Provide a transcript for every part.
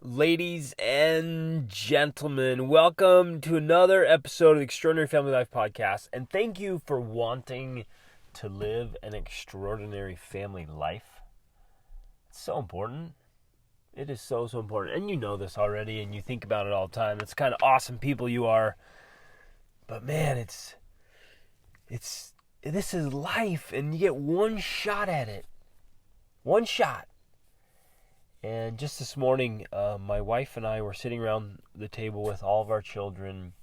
Ladies and gentlemen, welcome to another episode of the Extraordinary Family Life Podcast. And thank you for wanting to live an extraordinary family life. It's so important. It is so important. And you know this already and you think about it all the time. It's kind of awesome people you are. But man, this is life and you get one shot at it. One shot. And just this morning, my wife and I were sitting around the table with all of our children,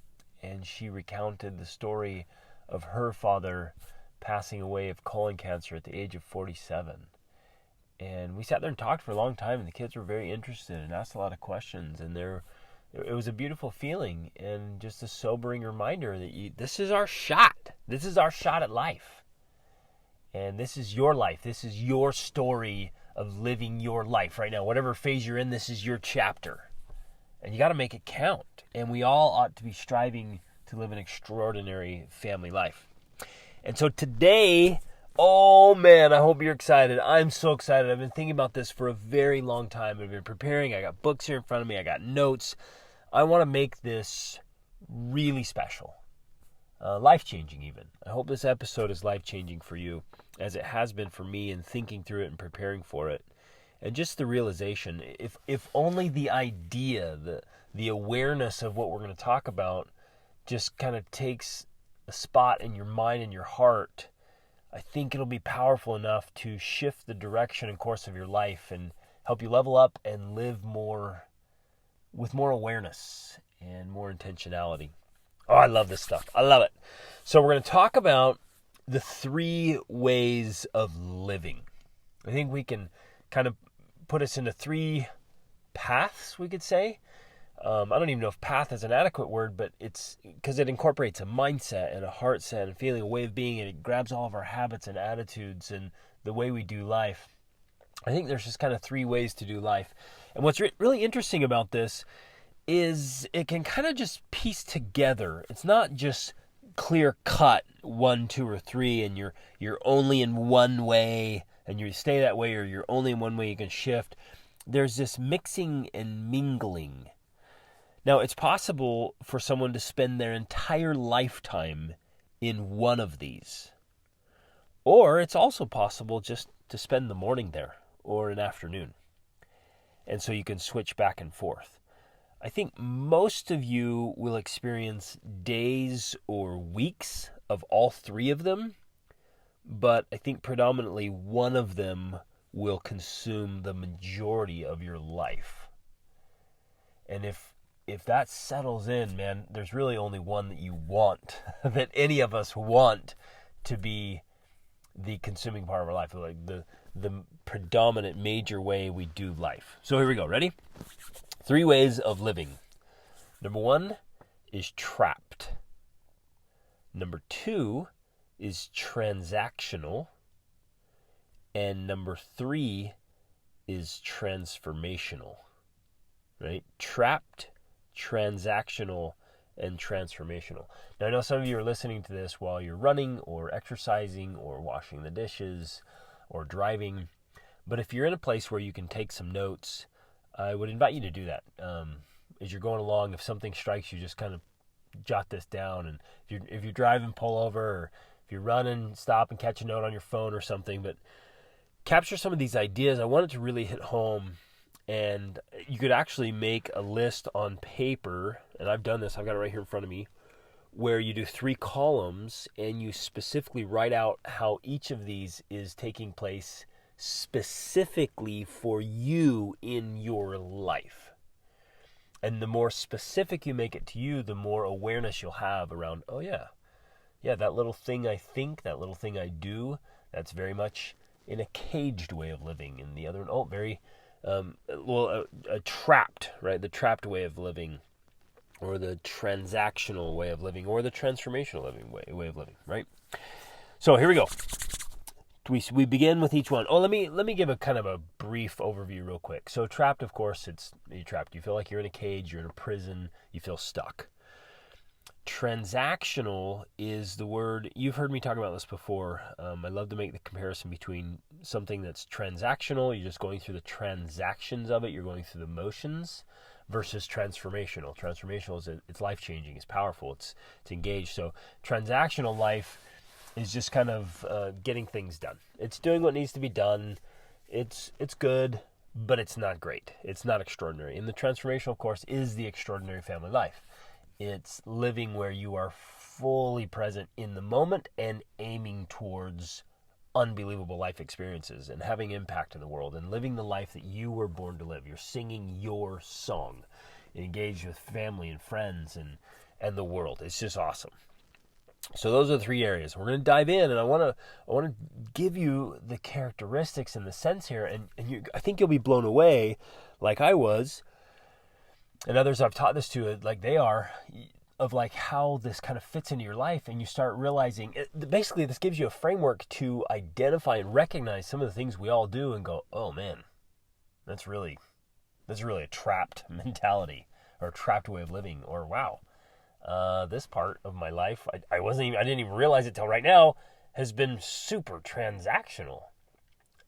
and she recounted the story of her father passing away of colon cancer at the age of 47. And we sat there and talked for a long time, and the kids were very interested and asked a lot of questions. And it was a beautiful feeling and just a sobering reminder that this is our shot. This is our shot at life. And this is your life. This is your story of living your life right now. Whatever phase you're in, this is your chapter. And you got to make it count. And we all ought to be striving to live an extraordinary family life. And so today, oh man, I hope you're excited. I'm so excited. I've been thinking about this for a very long time. I've been preparing. I got books here in front of me. I got notes. I want to make this really special. Life-changing even. I hope this episode is life-changing for you, as it has been for me in thinking through it and preparing for it. And just the realization, if only the idea, the awareness of what we're going to talk about just kind of takes a spot in your mind and your heart, I think it'll be powerful enough to shift the direction and course of your life and help you level up and live more with more awareness and more intentionality. Oh, I love this stuff. I love it. So we're going to talk about the 3 ways of living. I think we can kind of put us into 3 paths, we could say. I don't even know if path is an adequate word, but it's because it incorporates a mindset and a heart set and feeling, a way of being, and it grabs all of our habits and attitudes and the way we do life. I think there's just kind of 3 ways to do life. And what's really interesting about this is it can kind of just piece together. It's not just clear cut 1, 2, or 3, and you're only in one way and you stay that way, or you're only in one way, you can shift. There's this mixing and mingling. Now, it's possible for someone to spend their entire lifetime in one of these. Or it's also possible just to spend the morning there or an afternoon. And so you can switch back and forth. I think most of you will experience days or weeks of all 3 of them, but I think predominantly one of them will consume the majority of your life. And if that settles in, man, there's really only one that you want, that any of us want to be the consuming part of our life, like the predominant major way we do life. So here we go. Ready? 3 ways of living. Number 1 is trapped. Number 2 is transactional. And number 3 is transformational. Right? Trapped, transactional, and transformational. Now, I know some of you are listening to this while you're running or exercising or washing the dishes or driving. But if you're in a place where you can take some notes, I would invite you to do that. As you're going along, if something strikes you, just kind of jot this down. And if you're driving, pull over. Or if you're running, stop and catch a note on your phone or something. But capture some of these ideas. I want it to really hit home. And you could actually make a list on paper. And I've done this. I've got it right here in front of me. Where you do 3 columns and you specifically write out how each of these is taking place specifically for you in your life. And the more specific you make it to you, the more awareness you'll have around, oh yeah, that little thing I think, that little thing I do, that's very much in a caged way of living. And the other, very, a trapped, right? The trapped way of living, or the transactional way of living, or the transformational way of living, right? So here we go. We begin with each one. Let me give a kind of a brief overview real quick. So trapped, of course, you're trapped. You feel like you're in a cage, you're in a prison, you feel stuck. Transactional is the word, you've heard me talk about this before. I love to make the comparison between something that's transactional, you're just going through the transactions of it, you're going through the motions, versus transformational. Transformational is it's life-changing, it's powerful, it's engaged. So transactional life is just kind of getting things done. It's doing what needs to be done. It's good, but it's not great. It's not extraordinary. And the transformational, of course, is the extraordinary family life. It's living where you are fully present in the moment and aiming towards unbelievable life experiences and having impact in the world and living the life that you were born to live. You're singing your song, engaged with family and friends and the world. It's just awesome. So those are the three areas. We're going to dive in, and I want to give you the characteristics and the sense here, and I think you'll be blown away, like I was, and others I've taught this to, like they are, of like how this kind of fits into your life, and you start realizing, basically this gives you a framework to identify and recognize some of the things we all do and go, oh man, that's really a trapped mentality or a trapped way of living, or wow, this part of my life, I didn't even realize it till right now, has been super transactional.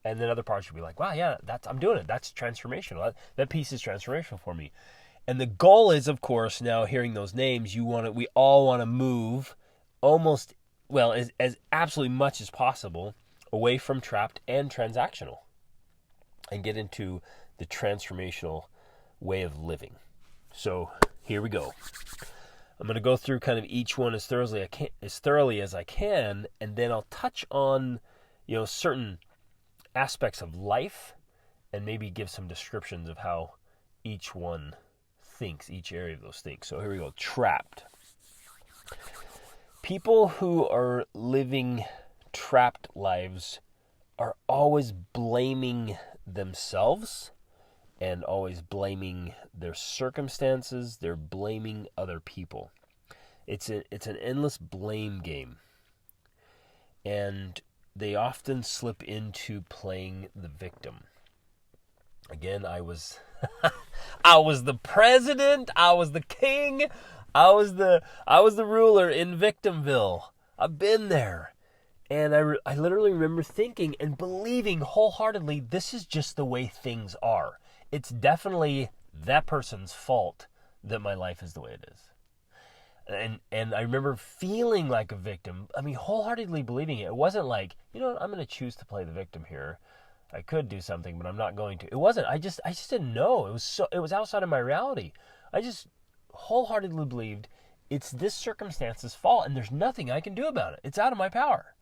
And then other parts will be like, wow, yeah, I'm doing it. That's transformational. That piece is transformational for me. And the goal is, of course, now hearing those names, we all want to move almost, well, as absolutely much as possible away from trapped and transactional and get into the transformational way of living. So here we go. I'm going to go through kind of each one as thoroughly as I can, and then I'll touch on, certain aspects of life and maybe give some descriptions of how each one thinks, each area of those things. So here we go. Trapped. People who are living trapped lives are always blaming themselves and always blaming their circumstances. They're blaming other people. It's an endless blame game. And they often slip into playing the victim. Again, I was the president, I was the king, I was the ruler in Victimville. I've been there. And I literally remember thinking and believing wholeheartedly, this is just the way things are. It's definitely that person's fault that my life is the way it is. And I remember feeling like a victim. I mean, wholeheartedly believing it. It wasn't like, I'm going to choose to play the victim here. I could do something, but I'm not going to. It wasn't. I just didn't know. It was outside of my reality. I just wholeheartedly believed it's this circumstance's fault, and there's nothing I can do about it. It's out of my power.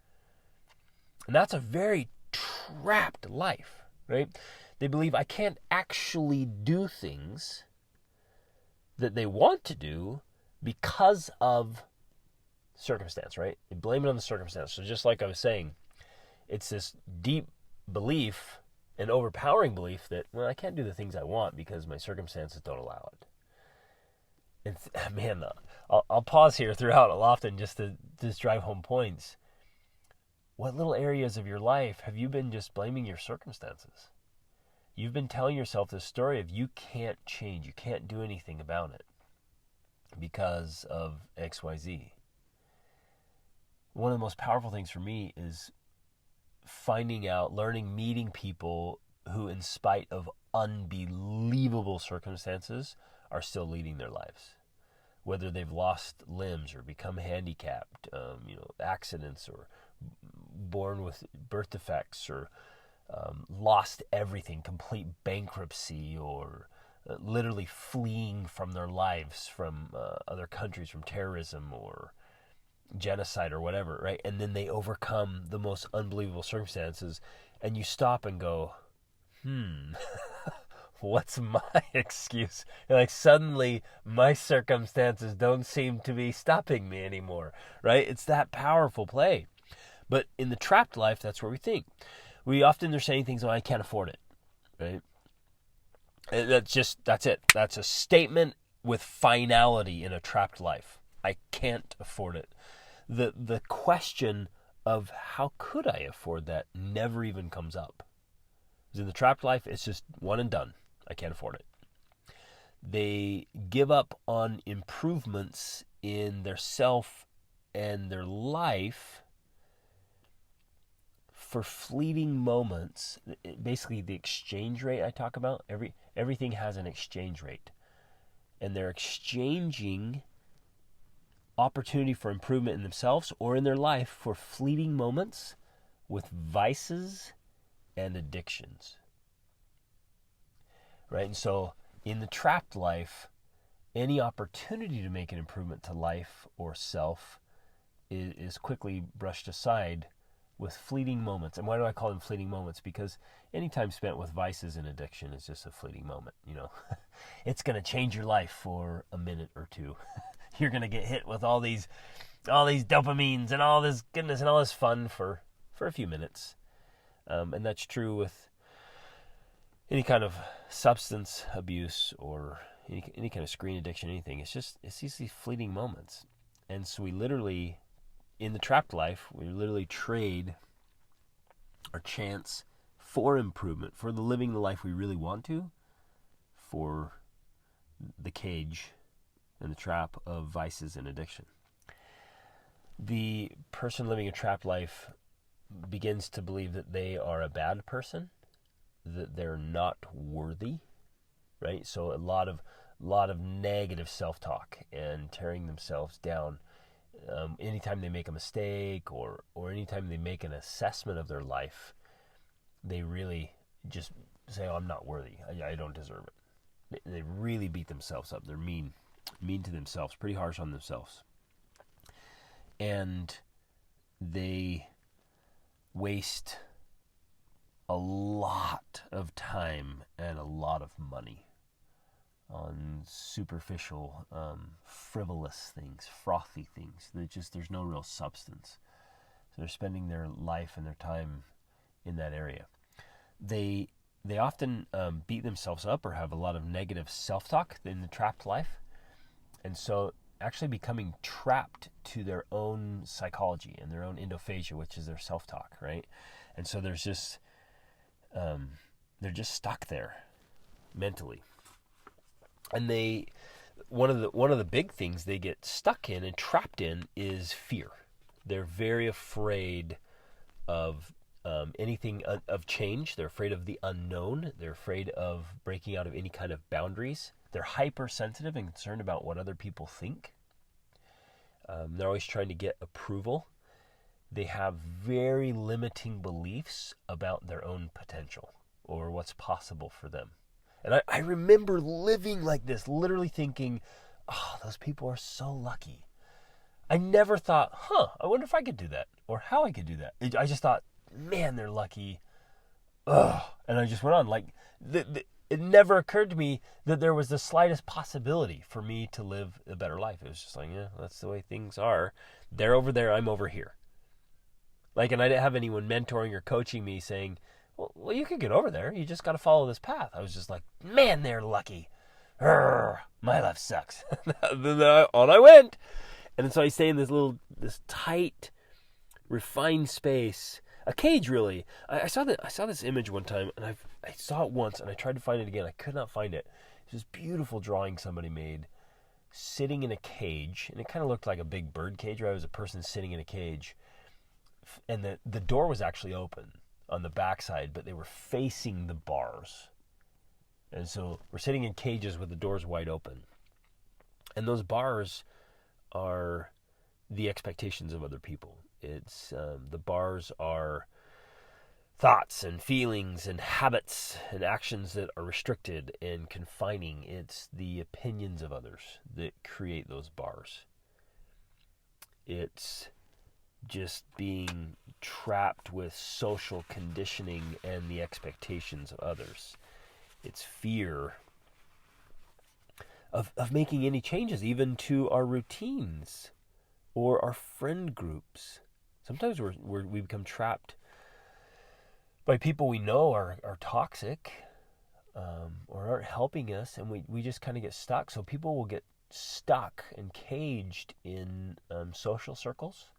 And that's a very trapped life, right? They believe I can't actually do things that they want to do because of circumstance, right? They blame it on the circumstance. So just like I was saying, it's this deep belief, an overpowering belief that, well, I can't do the things I want because my circumstances don't allow it. And man, I'll pause here throughout often just to drive home points. What little areas of your life have you been just blaming your circumstances? You've been telling yourself this story of you can't change, you can't do anything about it because of XYZ. One of the most powerful things for me is finding out, learning, meeting people who, in spite of unbelievable circumstances, are still leading their lives. Whether they've lost limbs or become handicapped, accidents, or born with birth defects, or lost everything, complete bankruptcy, or literally fleeing from their lives, from other countries, from terrorism or genocide or whatever, right? And then they overcome the most unbelievable circumstances, and you stop and go, what's my excuse? Like suddenly my circumstances don't seem to be stopping me anymore, right? It's that powerful play. But in the trapped life, that's where we think. We often are saying things like, I can't afford it, right? And that's it. That's a statement with finality in a trapped life. I can't afford it. The question of how could I afford that never even comes up. Because in the trapped life, it's just one and done. I can't afford it. They give up on improvements in their self and their life for fleeting moments. Basically, the exchange rate I talk about, everything has an exchange rate. And they're exchanging opportunity for improvement in themselves or in their life for fleeting moments with vices and addictions. Right? And so in the trapped life, any opportunity to make an improvement to life or self is quickly brushed aside with fleeting moments. And why do I call them fleeting moments? Because any time spent with vices and addiction is just a fleeting moment. It's going to change your life for a minute or two. You're going to get hit with all these dopamines and all this goodness and all this fun for a few minutes. And that's true with any kind of substance abuse or any kind of screen addiction, anything. It's these fleeting moments. And so we literally, in the trapped life, we literally trade our chance for improvement, for living the life we really want to, for the cage and the trap of vices and addiction. The person living a trapped life begins to believe that they are a bad person, that they're not worthy, right? So a lot of negative self-talk and tearing themselves down. Anytime they make a mistake or anytime they make an assessment of their life, they really just say, "Oh, I'm not worthy. I don't deserve it." They really beat themselves up. They're mean to themselves, pretty harsh on themselves. And they waste a lot of time and a lot of money on superficial, frivolous things, frothy things. There's no real substance. So they're spending their life and their time in that area. They often beat themselves up or have a lot of negative self-talk in the trapped life. And so actually becoming trapped to their own psychology and their own endophagia, which is their self-talk, right? And so they're just stuck there mentally. And one of the big things they get stuck in and trapped in is fear. They're very afraid of anything of change. They're afraid of the unknown. They're afraid of breaking out of any kind of boundaries. They're hypersensitive and concerned about what other people think. They're always trying to get approval. They have very limiting beliefs about their own potential or what's possible for them. And I remember living like this, literally thinking, "Oh, those people are so lucky." I never thought, I wonder if I could do that or how I could do that. I just thought, man, they're lucky. Ugh. And I just went on. Like, it never occurred to me that there was the slightest possibility for me to live a better life. It was just like, yeah, that's the way things are. They're over there, I'm over here. Like, and I didn't have anyone mentoring or coaching me saying, well, you could get over there. You just got to follow this path. I was just like, man, they're lucky. My life sucks. Then on I went. And so I stay in this tight, refined space, a cage really. I saw this image one time, and I saw it once, and I tried to find it again. I could not find it. It's this beautiful drawing somebody made, sitting in a cage, and it kind of looked like a big bird cage, right? It was a person sitting in a cage, and the door was actually open on the backside, but they were facing the bars. And so we're sitting in cages with the doors wide open. And those bars are the expectations of other people. It's the bars are thoughts and feelings and habits and actions that are restricted and confining. It's the opinions of others that create those bars. It's just being trapped with social conditioning and the expectations of others. It's fear of making any changes, even to our routines or our friend groups. Sometimes we become trapped by people we know are toxic or aren't helping us, and we just kind of get stuck. So people will get stuck and caged in social circles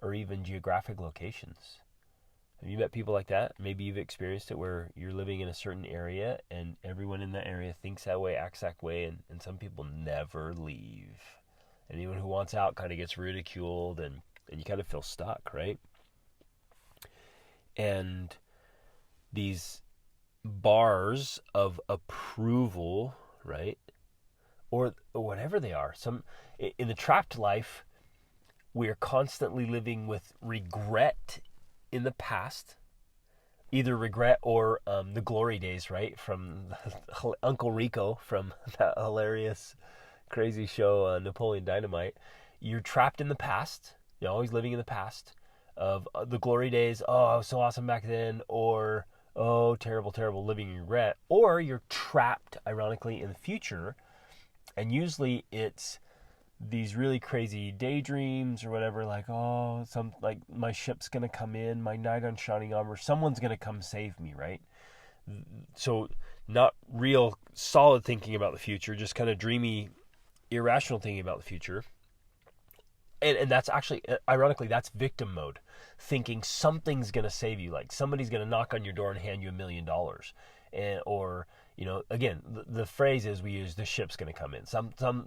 or even geographic locations. Have you met people like that? Maybe you've experienced it where you're living in a certain area and everyone in that area thinks that way, acts that way, and some people never leave. Anyone who wants out kind of gets ridiculed, and you kind of feel stuck, right? And these bars of approval, right? Or whatever they are. In the trapped life, we are constantly living with regret in the past, either regret or the glory days, right? From Uncle Rico from that hilarious, crazy show, Napoleon Dynamite. You're trapped in the past. You're always living in the past of the glory days. Oh, I was so awesome back then. Or, oh, terrible, terrible, living in regret. Or you're trapped, ironically, in the future. And usually it's these really crazy daydreams or whatever, like, oh, like my ship's gonna come in, my knight on shining armor, someone's gonna come save me, right? So not real solid thinking about the future, just kind of dreamy, irrational thinking about the future. And that's actually, ironically, that's victim mode. Thinking something's gonna save you, like somebody's gonna knock on your door and hand you $1 million, or again, the phrase is we use, the ship's going to come in.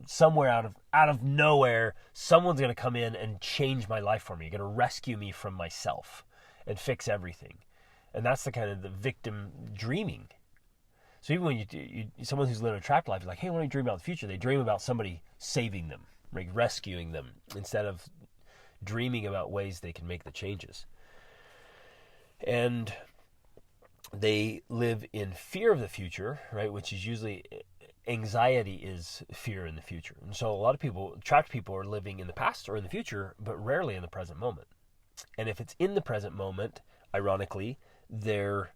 Somewhere out of nowhere, someone's going to come in and change my life for me. Going to rescue me from myself and fix everything. And that's the kind of the victim dreaming. So even when someone who's living a trapped life is like, hey, when I dream about the future, they dream about somebody saving them, like rescuing them, instead of dreaming about ways they can make the changes. And they live in fear of the future, right? Which is usually, anxiety is fear in the future. And so a lot of people, trapped people, are living in the past or in the future, but rarely in the present moment. And if it's in the present moment, ironically, they're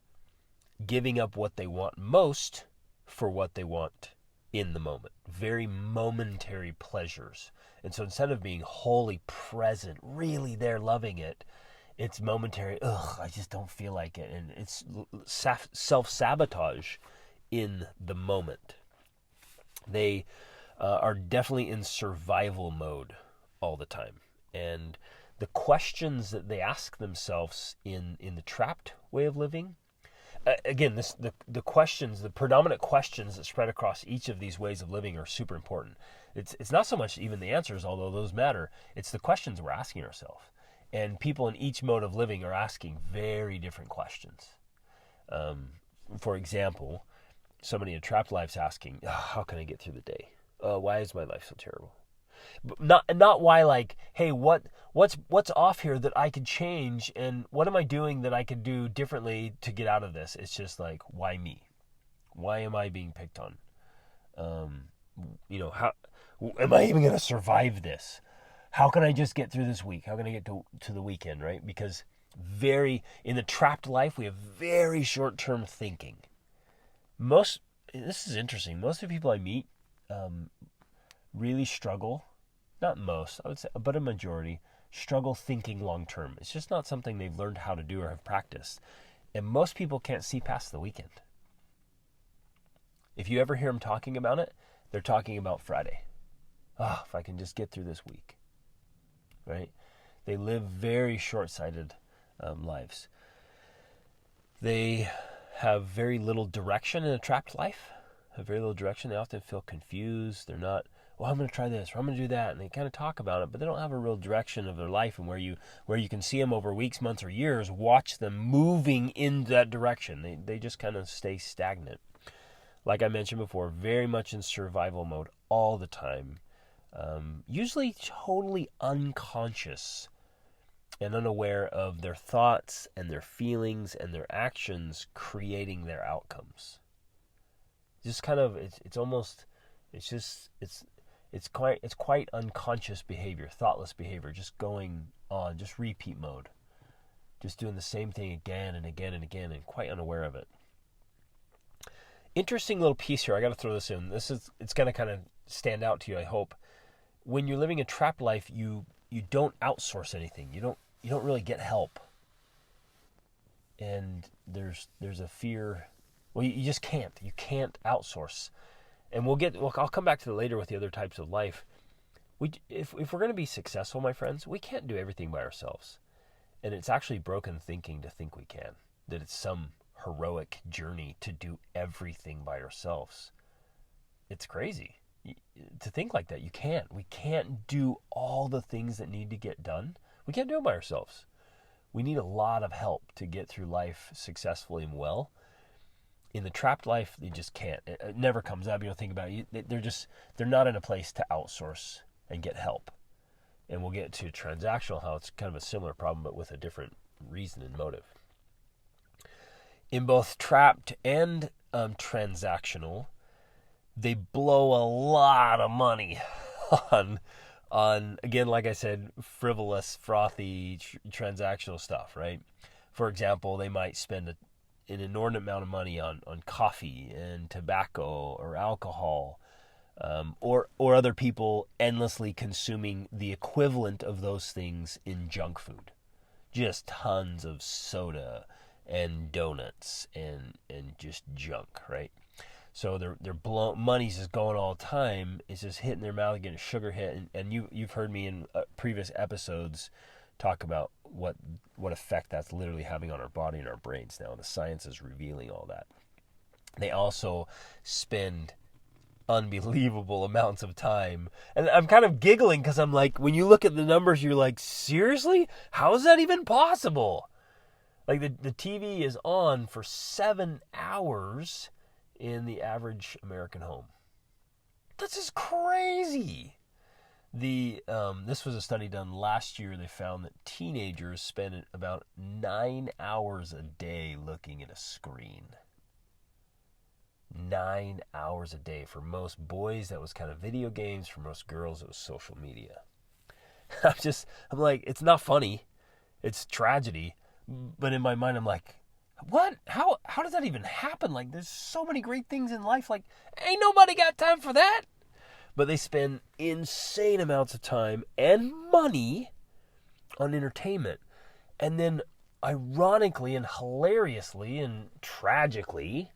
giving up what they want most for what they want in the moment. Very momentary pleasures. And so instead of being wholly present, really there loving it, it's momentary, I just don't feel like it. And it's self-sabotage in the moment. They are definitely in survival mode all the time. And the questions that they ask themselves in the trapped way of living, again, the questions, the predominant questions that spread across each of these ways of living are super important. It's not so much even the answers, although those matter. It's the questions we're asking ourselves. And people in each mode of living are asking very different questions. For example, somebody in a trapped life's asking, how can I get through the day? Why is my life so terrible? But not why, like, hey, what's off here that I could change, and what am I doing that I could do differently to get out of this? It's just like, why me? Why am I being picked on? How am I even going to survive this? How can I just get through this week? How can I get to the weekend, right? Because in the trapped life, we have very short-term thinking. This is interesting. Most of the people I meet really struggle, not most, I would say, but a majority, struggle thinking long-term. It's just not something they've learned how to do or have practiced. And most people can't see past the weekend. If you ever hear them talking about it, they're talking about Friday. If I can just get through this week. Right? They live very short-sighted lives. They have very little direction in a trapped life. Have very little direction. They often feel confused. They're not, I'm going to try this, or I'm going to do that. And they kind of talk about it, but they don't have a real direction of their life, and where you can see them over weeks, months, or years, watch them moving in that direction. They just kind of stay stagnant. Like I mentioned before, very much in survival mode all the time. Usually totally unconscious and unaware of their thoughts and their feelings and their actions creating their outcomes. Just kind of, it's quite unconscious behavior, thoughtless behavior, just going on, just repeat mode, just doing the same thing again and again and again, and quite unaware of it. Interesting little piece here. I got to throw this in. It's going to kind of stand out to you, I hope. When you're living a trapped life, you don't outsource anything. You don't really get help. And there's a fear. Well, you just can't. You can't outsource. And I'll come back to that later with the other types of life. If we're going to be successful, my friends, we can't do everything by ourselves. And it's actually broken thinking to think we can. That it's some heroic journey to do everything by ourselves. It's crazy. to think like that. You can't. We can't do all the things that need to get done. We can't do it by ourselves. We need a lot of help to get through life successfully and well. In the trapped life, they just can't. It never comes up. Think about it. They're not in a place to outsource and get help. And we'll get to transactional, how it's kind of a similar problem, but with a different reason and motive. In both trapped and transactional, they blow a lot of money on again, like I said, frivolous, frothy, transactional stuff, right? For example, they might spend an inordinate amount of money on coffee and tobacco or alcohol, or other people endlessly consuming the equivalent of those things in junk food. Just tons of soda and donuts and just junk, right? So they're money's just going all the time. It's just hitting their mouth, getting a sugar hit, and you've heard me in previous episodes talk about what effect that's literally having on our body and our brains now. The science is revealing all that. They also spend unbelievable amounts of time, and I'm kind of giggling because I'm like, when you look at the numbers, you're like, seriously, how is that even possible? Like the TV is on for 7 hours in the average American home. That's just crazy. This was a study done last year. They found that teenagers spend about 9 hours a day looking at a screen. 9 hours a day. For most boys, that was kind of video games. For most girls, it was social media. I'm like, it's not funny. It's tragedy. But in my mind, I'm like, what? How does that even happen? Like, there's so many great things in life. Like, ain't nobody got time for that. But they spend insane amounts of time and money on entertainment. And then, ironically and hilariously and tragically,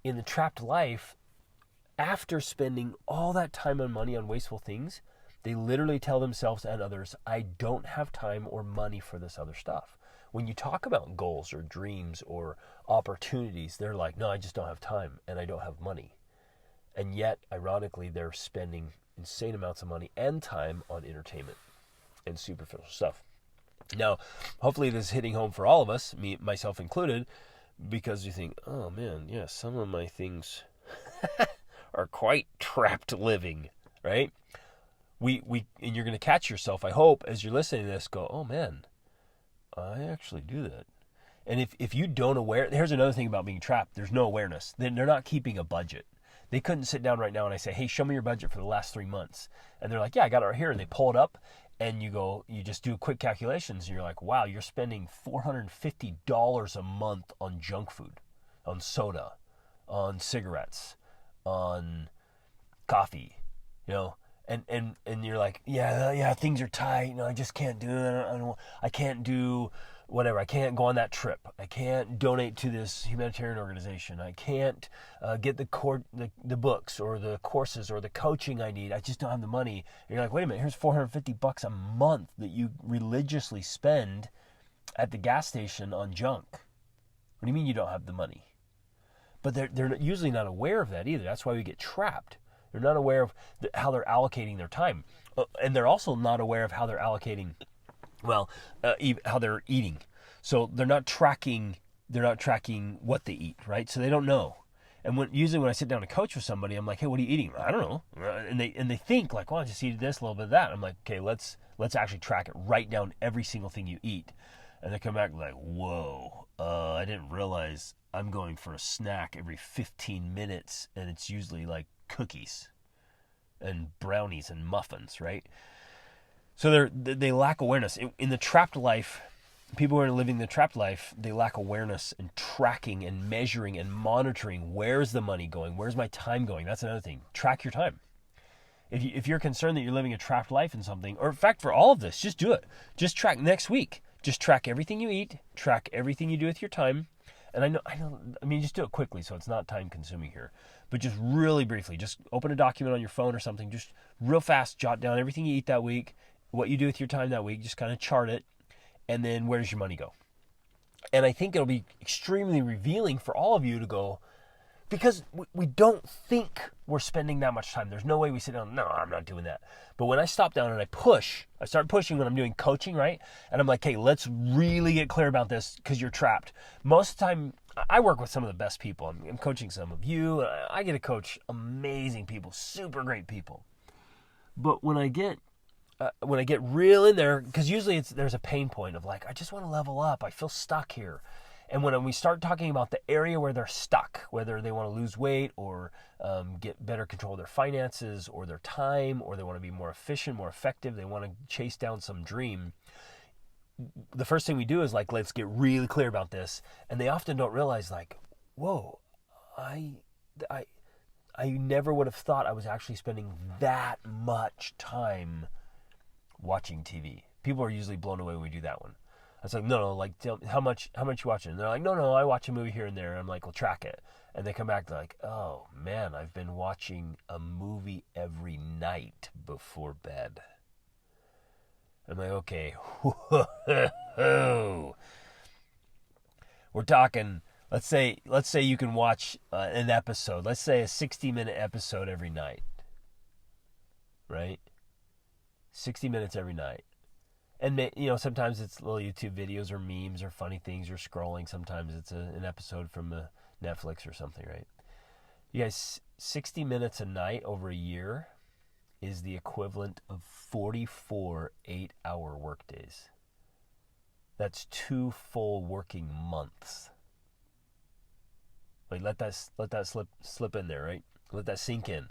in the trapped life, after spending all that time and money on wasteful things, they literally tell themselves and others, I don't have time or money for this other stuff. When you talk about goals or dreams or opportunities, they're like, no, I just don't have time and I don't have money. And yet, ironically, they're spending insane amounts of money and time on entertainment and superficial stuff. Now, hopefully this is hitting home for all of us, me, myself included, because you think, oh man, yeah, some of my things are quite trapped living, right? And you're going to catch yourself, I hope, as you're listening to this, go, oh man, I actually do that. And if you don't here's another thing about being trapped. There's no awareness. They're not keeping a budget. They couldn't sit down right now and I say, hey, show me your budget for the last 3 months. And they're like, yeah, I got it right here. And they pull it up and you just do quick calculations. And you're like, wow, you're spending $450 a month on junk food, on soda, on cigarettes, on coffee, And you're like, yeah, things are tight. I just can't do it. I can't do whatever. I can't go on that trip. I can't donate to this humanitarian organization. I can't get the books or the courses or the coaching I need. I just don't have the money. And you're like, wait a minute. Here's $450 a month that you religiously spend at the gas station on junk. What do you mean you don't have the money? But they're usually not aware of that either. That's why we get trapped. They're not aware of how they're allocating their time. And they're also not aware of how they're allocating, how they're eating. So they're not tracking what they eat, right? So they don't know. And usually when I sit down to coach with somebody, I'm like, hey, what are you eating? I don't know. And they think like, well, I just eat this, a little bit of that. I'm like, okay, let's actually track it. Write down every single thing you eat. And they come back like, whoa, I didn't realize I'm going for a snack every 15 minutes. And it's usually like cookies and brownies and muffins, right? So they lack awareness. In the trapped life, people who are living the trapped life, they lack awareness and tracking and measuring and monitoring. Where's the money going? Where's my time going? That's another thing. Track your time. If you're concerned that you're living a trapped life in something, or in fact, for all of this, just do it. Just track next week. Just track everything you eat. Track everything you do with your time. And just do it quickly so it's not time consuming here. But just really briefly, just open a document on your phone or something. Just real fast, jot down everything you eat that week, what you do with your time that week, just kind of chart it. And then where does your money go? And I think it'll be extremely revealing for all of you to go, because we don't think we're spending that much time. There's no way we sit down. No, I'm not doing that. But when I stop down and I start pushing when I'm doing coaching, right? And I'm like, hey, let's really get clear about this because you're trapped. Most of the time, I work with some of the best people. I'm coaching some of you. I get to coach amazing people, super great people. But when I get real in there, because usually there's a pain point of like, I just want to level up. I feel stuck here. And when we start talking about the area where they're stuck, whether they want to lose weight or get better control of their finances or their time, or they want to be more efficient, more effective, they want to chase down some dream, the first thing we do is like, let's get really clear about this. And they often don't realize like, whoa, I never would have thought I was actually spending that much time watching TV. People are usually blown away when we do that one. I was like, no, like, tell me, how much you watching? And they're like, no, I watch a movie here and there. And I'm like, well, track it. And they come back, they're like, oh, man, I've been watching a movie every night before bed. I'm like, okay, we're talking, let's say you can watch an episode, let's say a 60-minute episode every night, right? 60 minutes every night. And, sometimes it's little YouTube videos or memes or funny things you're scrolling. Sometimes it's an episode from Netflix or something, right? You guys, 60 minutes a night over a year is the equivalent of 44 8-hour workdays. That's 2 full working months. Like, let that slip in there, right? Let that sink in.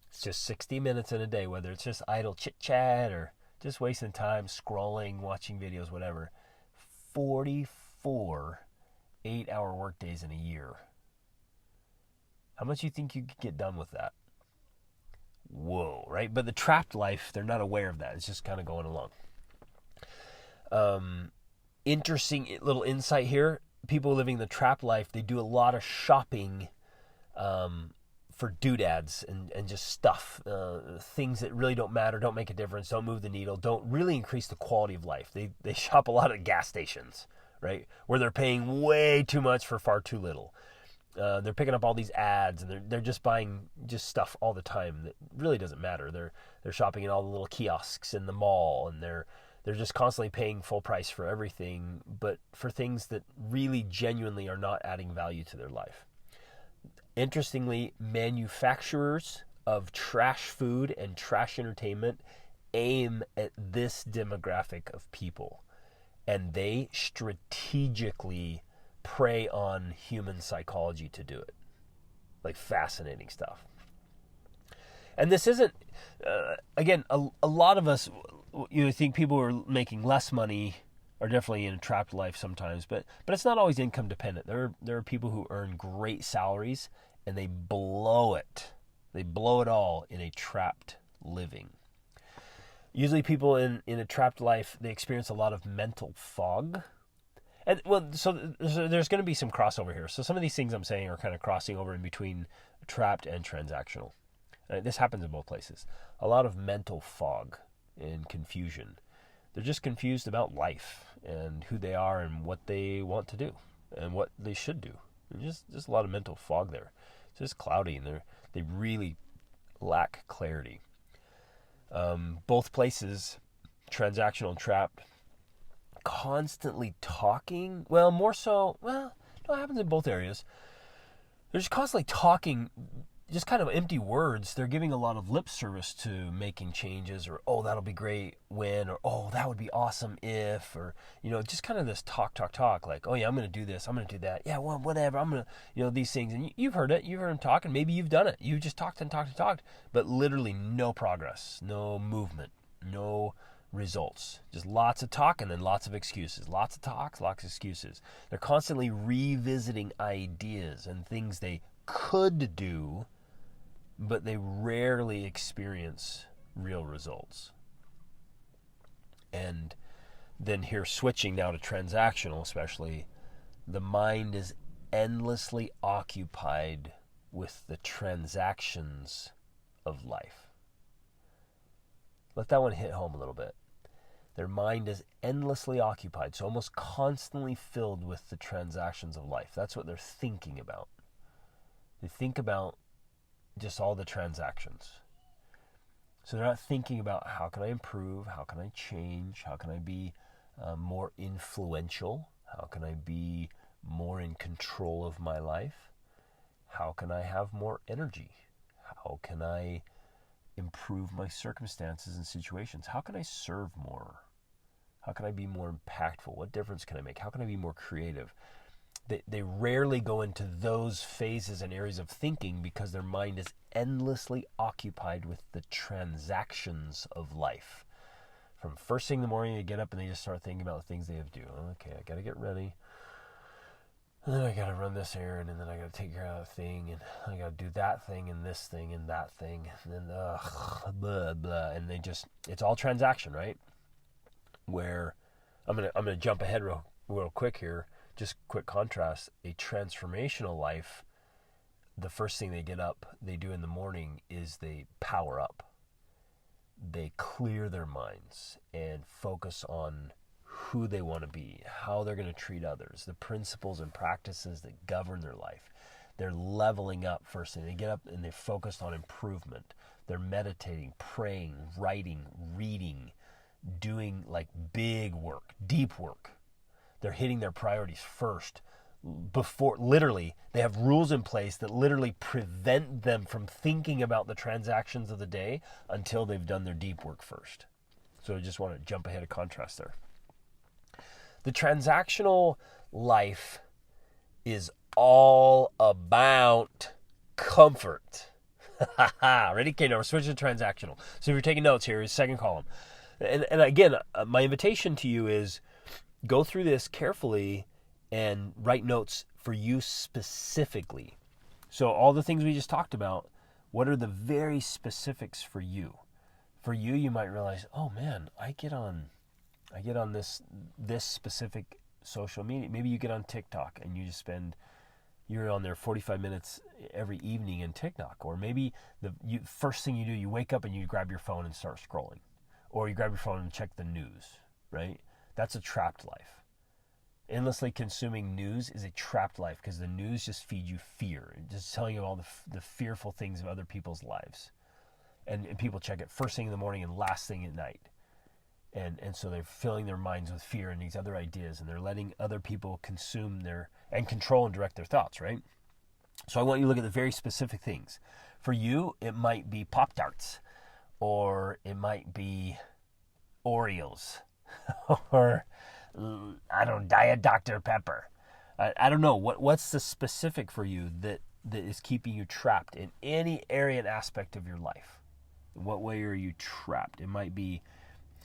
It's just 60 minutes in a day, whether it's just idle chit-chat or just wasting time scrolling, watching videos, whatever. 44 8-hour workdays in a year. How much do you think you could get done with that? Whoa, right? But the trapped life, they're not aware of that. It's just kind of going along. Interesting little insight here. People living the trapped life, they do a lot of shopping for doodads and just stuff, things that really don't matter, don't make a difference, don't move the needle, don't really increase the quality of life. They shop a lot at gas stations, right, where they're paying way too much for far too little. They're picking up all these ads, and they're just buying just stuff all the time that really doesn't matter. They're shopping in all the little kiosks in the mall, and they're just constantly paying full price for everything, but for things that really genuinely are not adding value to their life. Interestingly, manufacturers of trash food and trash entertainment aim at this demographic of people, and they strategically prey on human psychology to do it. Like, fascinating stuff. And this isn't, again, a lot of us, think people who are making less money are definitely in a trapped life sometimes, but it's not always income dependent. There are people who earn great salaries and they blow it. They blow it all in a trapped living. Usually people in a trapped life, they experience a lot of mental fog. And so there's going to be some crossover here. So some of these things I'm saying are kind of crossing over in between trapped and transactional. This happens in both places. A lot of mental fog and confusion. They're just confused about life and who they are and what they want to do and what they should do. There's just a lot of mental fog there. It's just cloudy, and they really lack clarity. Both places, transactional and trapped, constantly talking. Well, more so, no, it happens in both areas. They're just constantly talking, just kind of empty words. They're giving a lot of lip service to making changes, or, oh, that'll be great when, or, oh, that would be awesome if, or, just kind of this talk, like, oh yeah, I'm going to do this, I'm going to do that. Yeah, well, whatever, I'm going to, these things. And you've heard it, you've heard them talk, and maybe you've done it. You just talked, but literally no progress, no movement, no results. Just lots of talking and lots of excuses. Lots of talks, lots of excuses. They're constantly revisiting ideas and things they could do, but they rarely experience real results. And then here, switching now to transactional especially, the mind is endlessly occupied with the transactions of life. Let that one hit home a little bit. Their mind is endlessly occupied, so almost constantly filled with the transactions of life. That's what they're thinking about. They think about just all the transactions. So they're not thinking about how can I improve, how can I change, how can I be more influential, how can I be more in control of my life, how can I have more energy, how can I improve my circumstances and situations, how can I serve more, how can I be more impactful, what difference can I make, how can I be more creative. They rarely go into those phases and areas of thinking because their mind is endlessly occupied with the transactions of life. From first thing in the morning, they get up and they just start thinking about the things they have to do. Okay, I got to get ready. And then I got to run this errand, and then I got to take care of that thing, and I got to do that thing, and this thing, and that thing, and then blah, blah. And they just, it's all transaction, right? Where I'm gonna jump ahead real quick here. Just quick contrast, a transformational life, the first thing they get up, they do in the morning is they power up. They clear their minds and focus on who they want to be, how they're going to treat others, the principles and practices that govern their life. They're leveling up first thing. They get up and they focus on improvement. They're meditating, praying, writing, reading, doing like big work, deep work. They're hitting their priorities first. Before, literally, they have rules in place that literally prevent them from thinking about the transactions of the day until they've done their deep work first. So I just want to jump ahead of contrast there. The transactional life is all about comfort. Ready? Okay, now we're switching to transactional. So if you're taking notes here, is second column. And again, my invitation to you is go through this carefully and write notes for you specifically. So all the things we just talked about, what are the very specifics for you? For you, you might realize, oh man, I get on this specific social media. Maybe you get on TikTok and you just you're on there 45 minutes every evening in TikTok. Or maybe first thing you do, you wake up and you grab your phone and start scrolling. Or you grab your phone and check the news, right? That's a trapped life. Endlessly consuming news is a trapped life because the news just feeds you fear. Just telling you all the fearful things of other people's lives. And people check it first thing in the morning and last thing at night. And so they're filling their minds with fear and these other ideas, and they're letting other people consume and control and direct their thoughts, right? So I want you to look at the very specific things. For you, it might be Pop-Tarts, or it might be Oreos, or I don't know, Diet Dr. Pepper. I don't know. What's the specific for you that is keeping you trapped in any area and aspect of your life? In what way are you trapped? It might be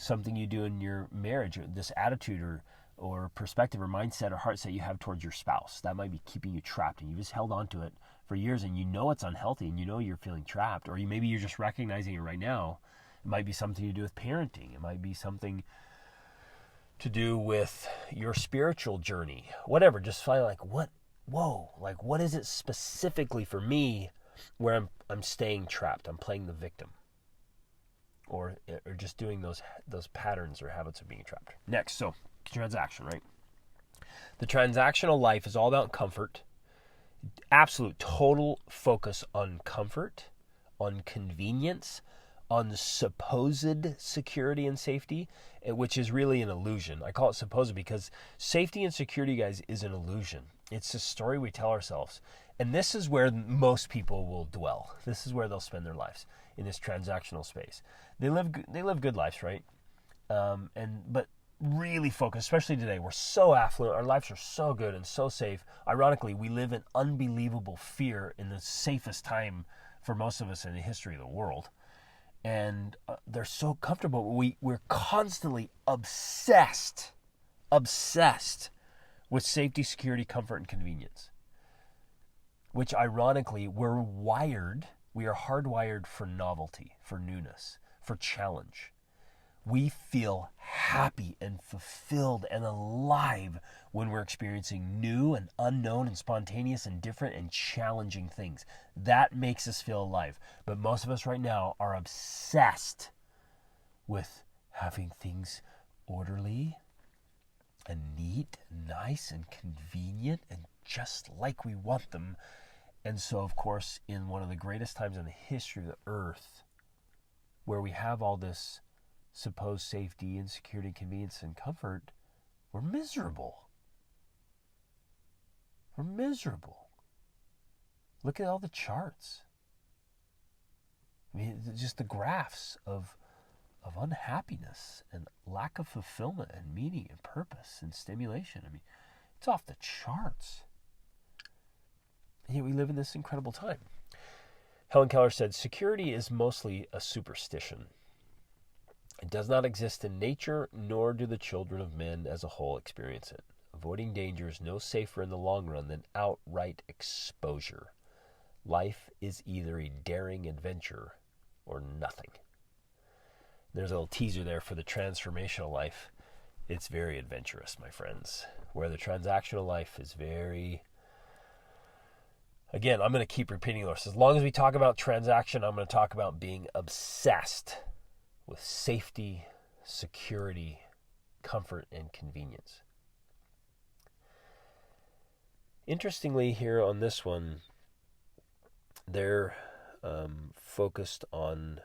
something you do in your marriage, or this attitude or perspective or mindset or heart set you have towards your spouse. That might be keeping you trapped, and you just held on to it for years, and you know it's unhealthy, and you know you're feeling trapped, or maybe you're just recognizing it right now. It might be something to do with parenting. It might be something to do with your spiritual journey. Whatever, just find what is it specifically for me where I'm staying trapped? I'm playing the victim. Or just doing those patterns or habits of being trapped. Next, so transaction, right? The transactional life is all about comfort. Absolute total focus on comfort, on convenience, on supposed security and safety, which is really an illusion. I call it supposed because safety and security, guys, is an illusion. It's a story we tell ourselves. And this is where most people will dwell. This is where they'll spend their lives, in this transactional space. They live good lives, right? But really focus, especially today. We're so affluent. Our lives are so good and so safe. Ironically, we live in unbelievable fear in the safest time for most of us in the history of the world. And they're so comfortable. We're constantly obsessed with safety, security, comfort, and convenience. Which ironically, we are hardwired for novelty, for newness, for challenge. We feel happy and fulfilled and alive when we're experiencing new and unknown and spontaneous and different and challenging things. That makes us feel alive. But most of us right now are obsessed with having things orderly and neat and nice and convenient and just like we want them. And so, of course, in one of the greatest times in the history of the earth, where we have all this supposed safety and security, convenience, and comfort, we're miserable. We're miserable. Look at all the charts. I mean, just the graphs of unhappiness and lack of fulfillment and meaning and purpose and stimulation. I mean, it's off the charts. And yet we live in this incredible time. Helen Keller said, security is mostly a superstition. It does not exist in nature, nor do the children of men as a whole experience it. Avoiding danger is no safer in the long run than outright exposure. Life is either a daring adventure or nothing. There's a little teaser there for the transformational life. It's very adventurous, my friends. Where the transactional life is very... Again, I'm going to keep repeating this. As long as we talk about transaction, I'm going to talk about being obsessed with safety, security, comfort, and convenience. Interestingly, here on this one, they're focused on,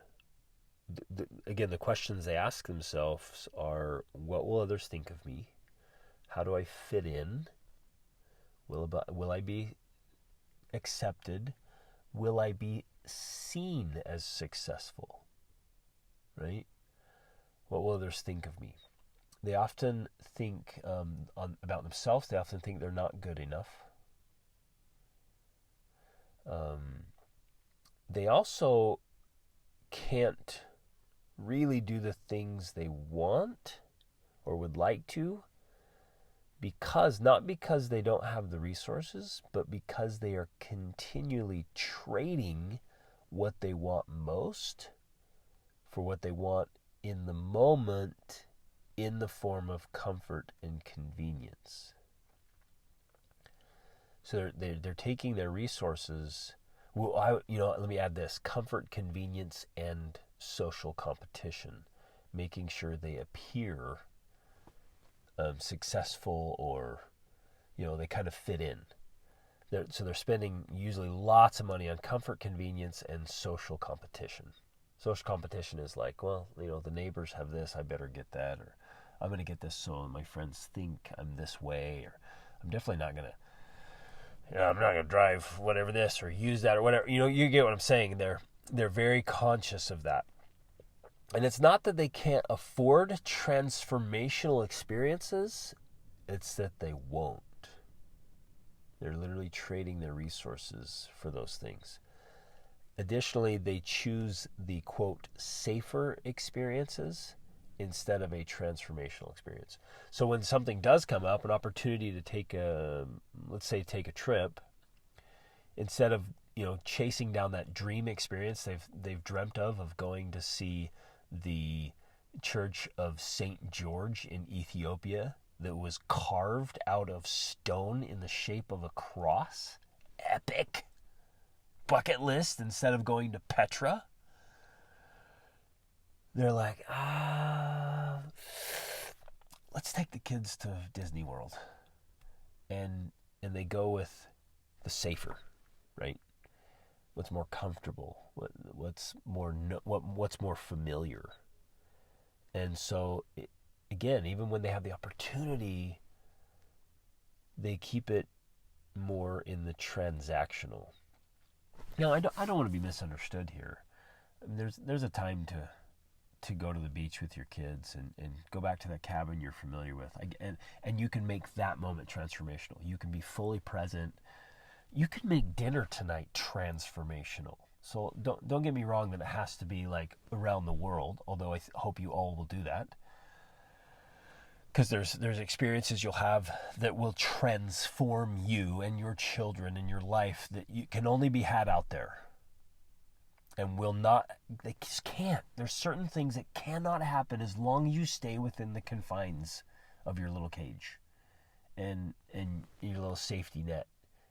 again, the questions they ask themselves are, what will others think of me? How do I fit in? Will I be accepted? Will I be seen as successful? Right? What will others think of me? They often think about themselves. They often think they're not good enough. They also can't really do the things they want or would like to, not because they don't have the resources, but because they are continually trading what they want most for what they want in the moment in the form of comfort and convenience. So they're taking their resources. Well, let me add this: comfort, convenience, and social competition, making sure they appear successful, or they kind of fit in. So they're spending usually lots of money on comfort, convenience, and social competition. Social competition is like, well, the neighbors have this, I better get that, or I'm going to get this so my friends think I'm this way, or I'm definitely not going to. I'm not going to drive whatever this or use that or whatever. You get what I'm saying. They're very conscious of that. And it's not that they can't afford transformational experiences. It's that they won't. They're literally trading their resources for those things. Additionally, they choose the, quote, safer experiences instead of a transformational experience. So when something does come up, an opportunity to take a trip, instead of chasing down that dream experience they've dreamt of going to see the Church of St. George in Ethiopia that was carved out of stone in the shape of a cross, epic bucket list, instead of going to Petra, they're like, let's take the kids to Disney World. And they go with the safer, right? What's more comfortable, what's more familiar. And so, again, even when they have the opportunity, they keep it more in the transactional. Now, I don't want to be misunderstood here. I mean, there's a time to go to the beach with your kids and go back to that cabin you're familiar with. And you can make that moment transformational. You can be fully present. You can make dinner tonight transformational. So don't get me wrong that it has to be like around the world, although I hope you all will do that. Because there's experiences you'll have that will transform you and your children and your life that you can only be had out there. And they just can't. There's certain things that cannot happen as long as you stay within the confines of your little cage and your little safety net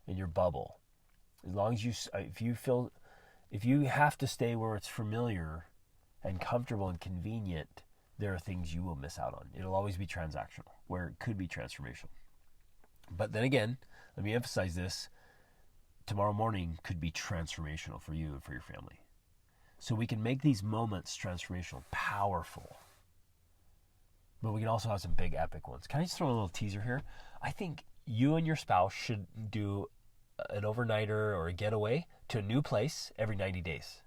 and your bubble. As long as if you have to stay where it's familiar and comfortable and convenient, there are things you will miss out on. It'll always be transactional, where it could be transformational. But then again, let me emphasize this. tomorrow morning could be transformational for you and for your family. So we can make these moments transformational, powerful. But we can also have some big epic ones. Can I just throw a little teaser here? I think you and your spouse should do an overnighter or a getaway to a new place every 90 days.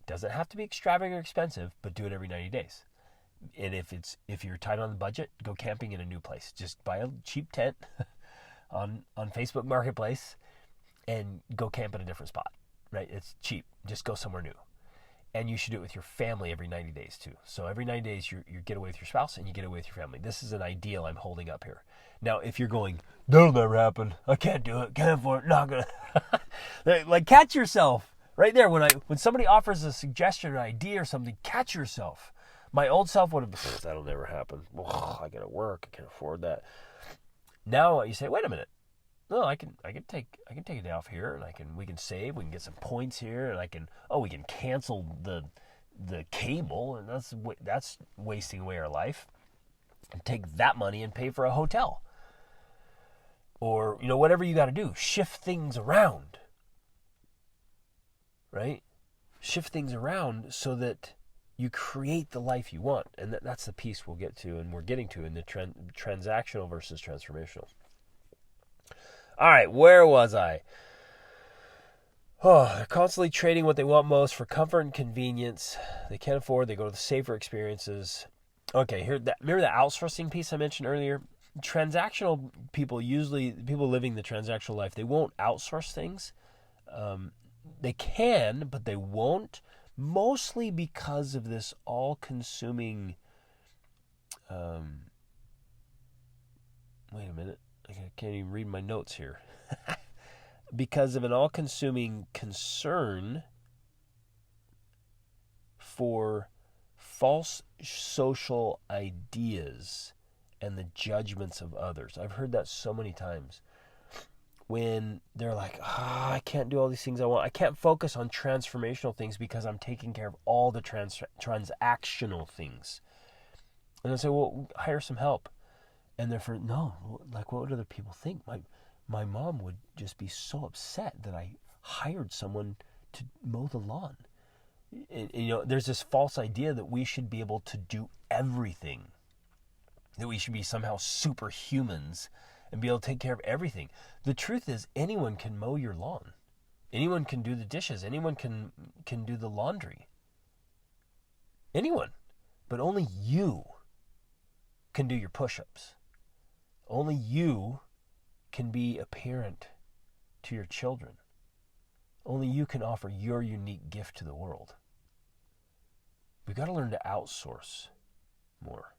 It doesn't have to be extravagant or expensive, but do it every 90 days. And if you're tight on the budget, go camping in a new place. Just buy a cheap tent on Facebook Marketplace and go camp at a different spot, right? It's cheap. Just go somewhere new. And you should do it with your family every 90 days too. So every 90 days you get away with your spouse and you get away with your family. This is an ideal I'm holding up here. Now, if you're going, that'll never happen. I can't do it. Can't afford it. Not gonna. Like, catch yourself right there. When somebody offers a suggestion or an idea or something, catch yourself. My old self would have been, that'll never happen. Oh, I gotta work. I can't afford that. Now you say, wait a minute. No, I can take a day off here, and we can save. We can get some points here, and we can cancel the cable, and that's wasting away our life. And take that money and pay for a hotel, or whatever you got to do. Shift things around, right? Shift things around so that you create the life you want, and that's the piece we'll get to, and we're getting to in the transactional versus transformational. All right, where was I? Oh, they're constantly trading what they want most for comfort and convenience. They can't afford. They go to the safer experiences. Okay, remember the outsourcing piece I mentioned earlier? Transactional people, usually people living the transactional life, they won't outsource things. They can, but they won't, mostly because of this all-consuming... wait a minute. I can't even read my notes here. Because of an all-consuming concern for false social ideas and the judgments of others. I've heard that so many times. When they're like, I can't do all these things I want. I can't focus on transformational things because I'm taking care of all the transactional things. And I say, well, hire some help. And they're no, like, what would other people think? My mom would just be so upset that I hired someone to mow the lawn. And, there's this false idea that we should be able to do everything, that we should be somehow superhumans and be able to take care of everything. The truth is, anyone can mow your lawn. Anyone can do the dishes. Anyone can do the laundry. Anyone. But only you can do your push-ups. Only you can be a parent to your children. Only you can offer your unique gift to the world. We've got to learn to outsource more.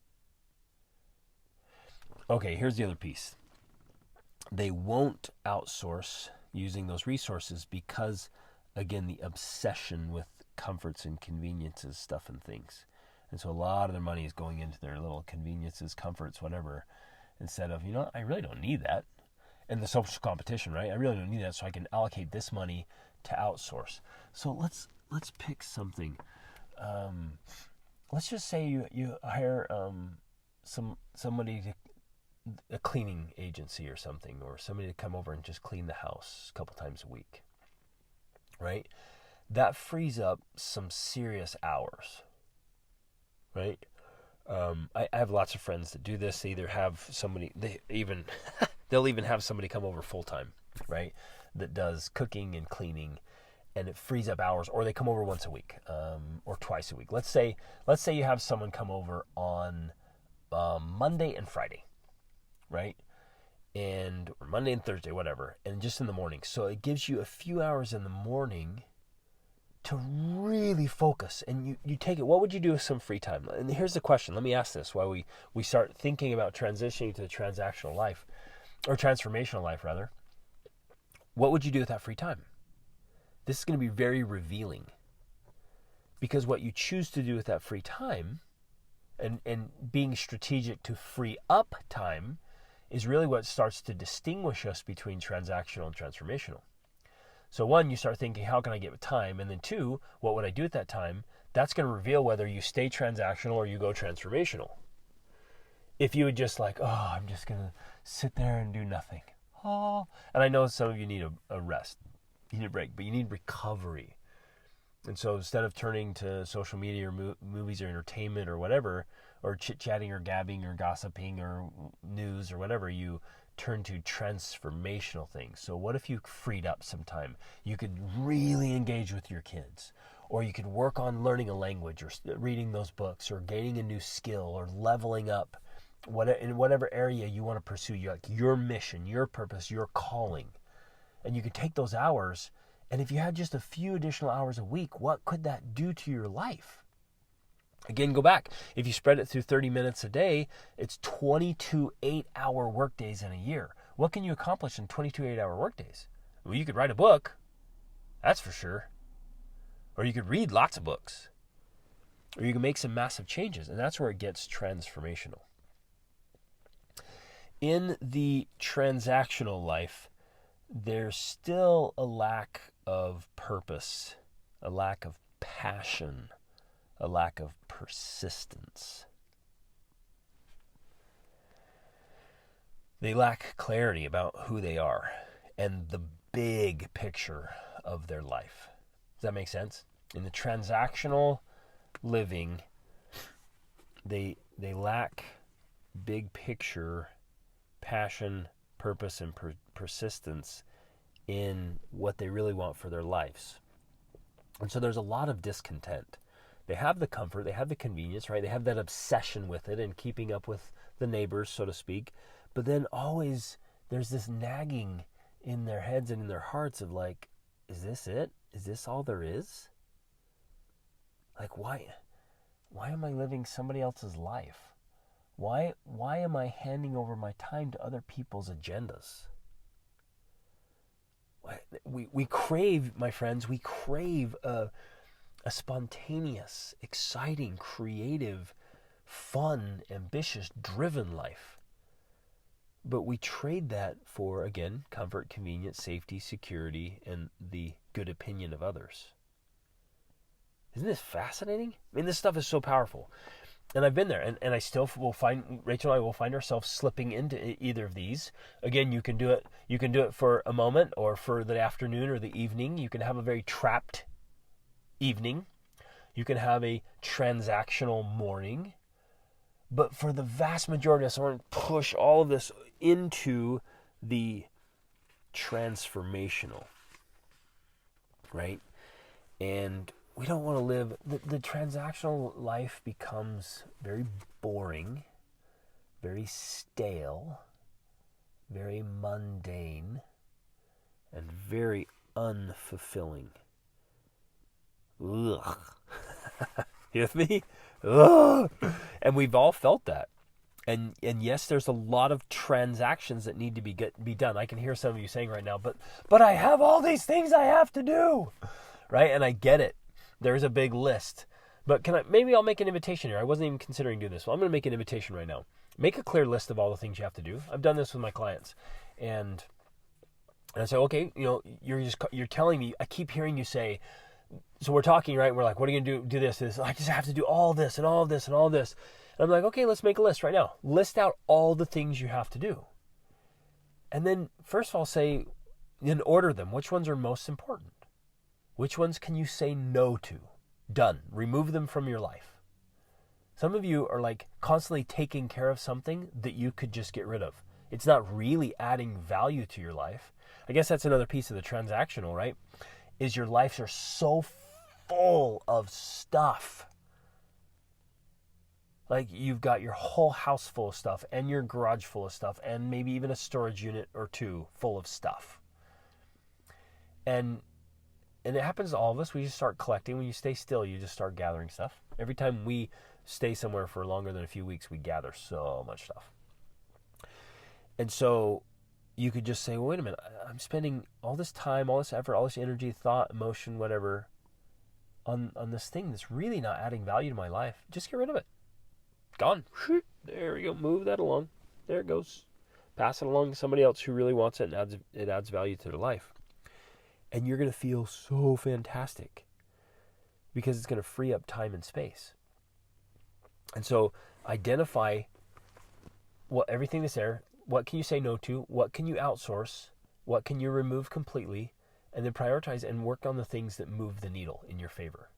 Okay, here's the other piece. They won't outsource using those resources because, again, the obsession with comforts and conveniences, stuff and things. And so a lot of their money is going into their little conveniences, comforts, whatever, instead of, I really don't need that. And the social competition, right? I really don't need that, so I can allocate this money to outsource. So let's pick something. Let's just say you hire somebody to a cleaning agency or something, or somebody to come over and just clean the house a couple times a week, right? That frees up some serious hours, right? I have lots of friends that do this. They either have somebody, they'll even have somebody come over full time, right? That does cooking and cleaning, and it frees up hours. Or they come over once a week, or twice a week. Let's say you have someone come over on Monday and Friday, right? Or Monday and Thursday, whatever, and just in the morning. So it gives you a few hours in the morning to really focus, and you take it. What would you do with some free time? And here's the question. Let me ask this while we start thinking about transitioning to the transactional life, or transformational life, rather. What would you do with that free time? This is going to be very revealing, because what you choose to do with that free time and being strategic to free up time is really what starts to distinguish us between transactional and transformational. So one, you start thinking, how can I get time? And then two, what would I do at that time? That's going to reveal whether you stay transactional or you go transformational. If you would just I'm just going to sit there and do nothing. And I know some of you need a rest. You need a break, but you need recovery. And so instead of turning to social media or movies or entertainment or whatever, or chit-chatting or gabbing or gossiping or news or whatever, you turn to transformational things. So what if you freed up some time? You could really engage with your kids, or you could work on learning a language or reading those books or gaining a new skill or leveling up in whatever area you want to pursue, your mission, your purpose, your calling. And you could take those hours, and if you had just a few additional hours a week, what could that do to your life? Again, go back. If you spread it through 30 minutes a day, it's 22 8-hour workdays in a year. What can you accomplish in 22 8-hour workdays? Well, you could write a book, that's for sure. Or you could read lots of books. Or you can make some massive changes, and that's where it gets transformational. In the transactional life, there's still a lack of purpose, a lack of passion, a lack of persistence. They lack clarity about who they are and the big picture of their life. Does that make sense? In the transactional living, they lack big picture, passion, purpose, and persistence in what they really want for their lives. And so there's a lot of discontent. They have the comfort, they have the convenience, right? They have that obsession with it and keeping up with the neighbors, so to speak. But then always there's this nagging in their heads and in their hearts of like, is this it? Is this all there is? Like, why am I living somebody else's life? Why am I handing over my time to other people's agendas? We crave, my friends, we crave a spontaneous, exciting, creative, fun, ambitious, driven life. But we trade that for, again, comfort, convenience, safety, security, and the good opinion of others. Isn't this fascinating? I mean, this stuff is so powerful. And I've been there, and I still will find, Rachel and I will find ourselves slipping into either of these. Again, you can do it for a moment or for the afternoon or the evening. You can have a very trapped evening. You can have a transactional morning. But for the vast majority of us, I want to push all of this into the transformational, right? And we don't want to live, the transactional life becomes very boring, very stale, very mundane, and very unfulfilling. Ugh. You with me? Ugh. And we've all felt that. And yes, there's a lot of transactions that need to be done. I can hear some of you saying right now, but I have all these things I have to do, right? And I get it. There's a big list. But maybe I'll make an invitation here. I wasn't even considering doing this. Well, I'm going to make an invitation right now. Make a clear list of all the things you have to do. I've done this with my clients. And I say, okay, you're telling me, I keep hearing you say, so we're talking, right? We're like, what are you going to do this. I just have to do all this and all this and all this. And I'm like, okay, let's make a list right now. List out all the things you have to do. And then first of all, say, then order them. Which ones are most important? Which ones can you say no to? Done. Remove them from your life. Some of you are like constantly taking care of something that you could just get rid of. It's not really adding value to your life. I guess that's another piece of the transactional, right? Is your lives are so full of stuff. Like you've got your whole house full of stuff and your garage full of stuff and maybe even a storage unit or two full of stuff. And it happens to all of us. We just start collecting. When you stay still, you just start gathering stuff. Every time we stay somewhere for longer than a few weeks, we gather so much stuff. And so you could just say, well, wait a minute, I'm spending all this time, all this effort, all this energy, thought, emotion, whatever, on this thing that's really not adding value to my life. Just get rid of it. Gone. There we go. Move that along. There it goes. Pass it along to somebody else who really wants it and it adds value to their life. And you're going to feel so fantastic because it's going to free up time and space. And so identify everything that's there. What can you say no to? What can you outsource? What can you remove completely? And then prioritize and work on the things that move the needle in your favor.